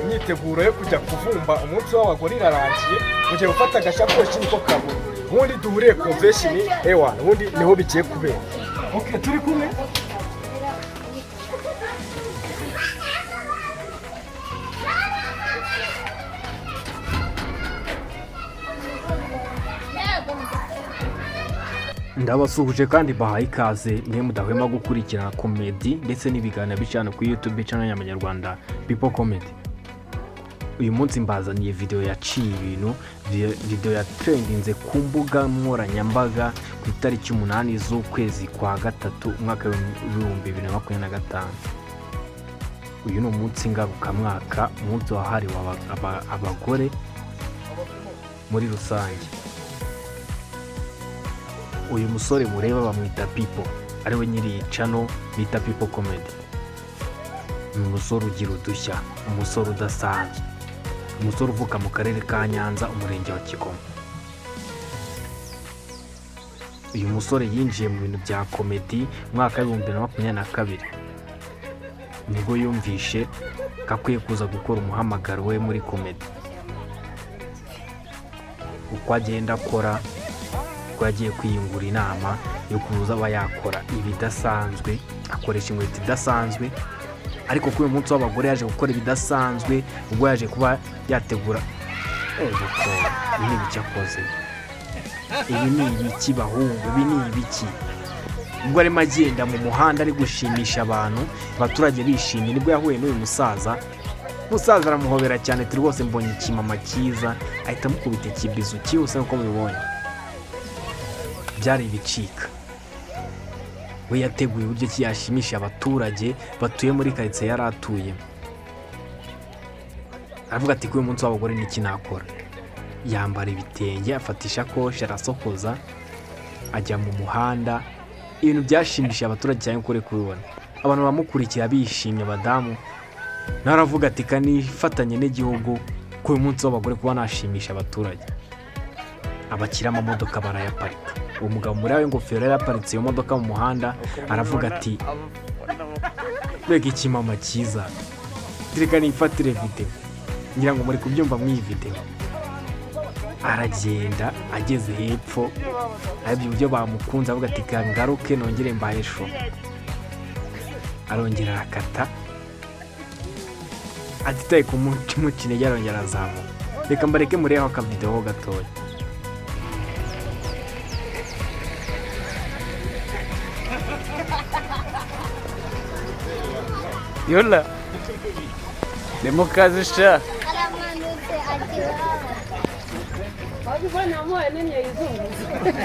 imyiteguro yo kujya kuvumba umunsi w'abagore irarangiye mugiye gufata agashakoshi niko kabura ubundi duhuriye convention ewa ubundi niho bigiye kubera. Okay, turi kumwe. Ndabasuhuje kandi bahaye ikaze mwe mudahwema gukurikirana comedy ndetse n'ibiganiro bicana ku YouTube channel y'Abanyarwanda People Comedy. Uyu munsi mbazaniye video yaciye ibintu, video ya trendinze ku mbuga nkoranyambaga ku itariki 8 z'ukwezi kwa gatatu umwaka wa 2025. Uyu ni umunsi ngarukamwaka, umunsi wahariwe abagore muri rusange. Uyu musore mureba bamwita People, ariwe nyiri channel bita People Comedy. Umusore ugira udushya, umusore udasanzwe, umusore uvuka mu karere ka Nyanza, umurenge wa Kigoma. Uyu musore yinjiye mu bintu bya comedy mwaka wa 2022 nibwo yumvishe kakwiye kuza gukora umuhamagaro we muri comedy. Uko agenda akora, yagiye kwiyungura inama yo kuza bayakora ibidasanzwe, akoresha inkweto idasanzwe, ariko kuri uyu munsi w'abagore yaje gukora ibidasanzwe, ubwo yaje kuba yategura ibi bicyakoze. Ibi ni ibiki bahungu, ibi ni ibiki? Ubwo arimo agenda mu muhanda ari gushimisha abantu, abaturage bishimye, nibwo yahuye n'uyu musaza. Musaza aramuhobera cyane, turi bose mbonye ikimama cyiza, ahita amukubita ikibizu cyose nkuko mubibonye. Byari ibicika. We yateguye uburyo ki yashimisha abaturage batuye muri quartier yari atuye. Aravuga ati kuri umunsi w'abagore niki nakora. Yambara ibitenge, afatisha koshi, arasokoza, ajya mu muhanda. Ibintu byashimisha abaturage cyane kuri kubibona. Abantu bamukurikira bishimye, abadamu naravuga ati kanifatanye n'igihugu kuri umunsi w'abagore kuba nashimisha abaturage. Abakira amamodoka barayaparika. Umugabo muri ayo ngofero yaraparitse iyo modoka mu muhanda, aravuga ati mbega ikimama cyiza, direka nifatire video, ngira ngo muri kubyumva mw'iyi video. Aragenda ageze hepfo, arabye uburyo bamukunze, avuga ati ngaruke nongere mbahesho. Arongera arakata, atitaye ku mutima kinege, arongera azamuka. Reka mbareke mureho akavideo ho gatoya. Yola demokazi sha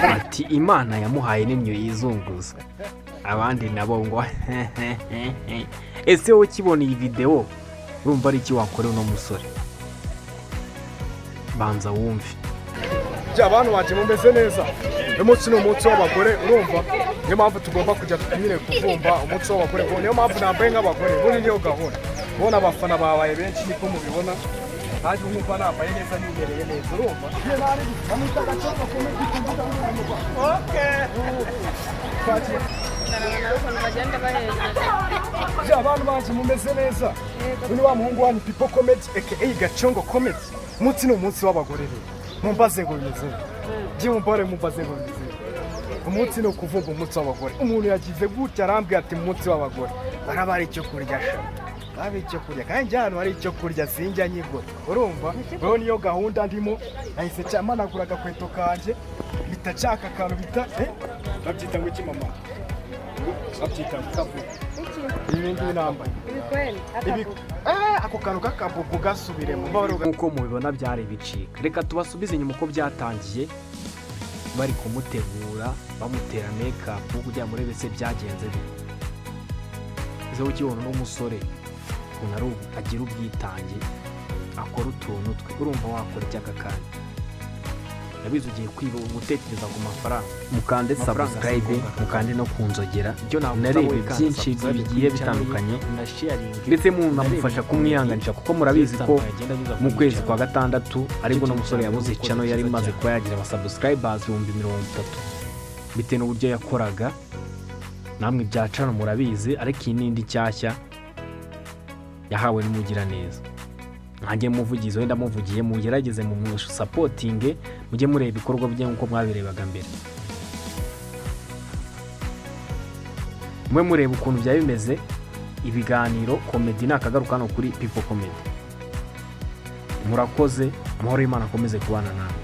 ati Imana yamuhaye n'imyo yizunguza, abandi nabo ngo ese wowe kibona iyi video urumva ari iki wakora uno musore? Banza wumve. Abantu baje mumeze neza, umunsi ni umunsi w'abagore, urumva niyo mpamvu tugomba kujya twimire kuvumba umunsi w'abagore. Niyo mpamvu nambaye nk'abagore, ubundi niyo gahunda. Ubona abafana babaye benshi niko mubibona, kandi umva nambaye neza, nimereye neza, urumva. Abantu baje mumeze neza, uyu wa muhungu wanyu People Comedy aka Gachongo Comedy. Umunsi ni umunsi w'abagore rero, mumbaze ngo bimeze by'umbare, mumbaze ngo bimeze. Umunsi no kuvumba umunsi w'abagore, umuntu yagize gutya arambye ati umunsi w'abagore barabara icyo kurya sha, babe icyo kurya kandi hano hari icyo kurya sinjya nyigo, urumva. Rero niyo gahunda ndimo, nahise cyamanagura agakweto kanje, bitacaka akantu bita babyita ngo iki mama, babyita kavu ibindi binambaye ako kantu k'akabugu gasubiremo nk'uko mubibona byari bicika. Reka tubasubize inyuma uko byatangiye bari kumutegura bamutera make-up kugira muri bese byagenze bite. Izo ukibona n'umusore ukuntu agira ubwitange akora utuntu twe urumva wakora icyaka kandi yabize ugiye kwiba gutekereza ku mafaranga. Mukande subscribe mukande no kunzogera narebe byinshi bigiye bitandukanye ndetse munamufasha kumwihanganisha kuko murabizi ko mu kwezi kwa gatandatu aribwo n'umusore yabuze channel yari maze kuba yagira abasubscribers 30,000 bitewe n'uburyo yakoraga. Namwe bya channel murabizi ariko iyi nindi cyashya yahawe n'umugira neza. Nkanjye muvugizi wenda muvugiye mugerageze mu supporting mujye mureba ibikorwa bye nkuko mwabirebaga mbere. Mwe mureba ukuntu bya bimeze ibiganiro comedy nakagaruka no kuri People Comedy. Murakoze amahoro y'Imana akomeze kubana nawe.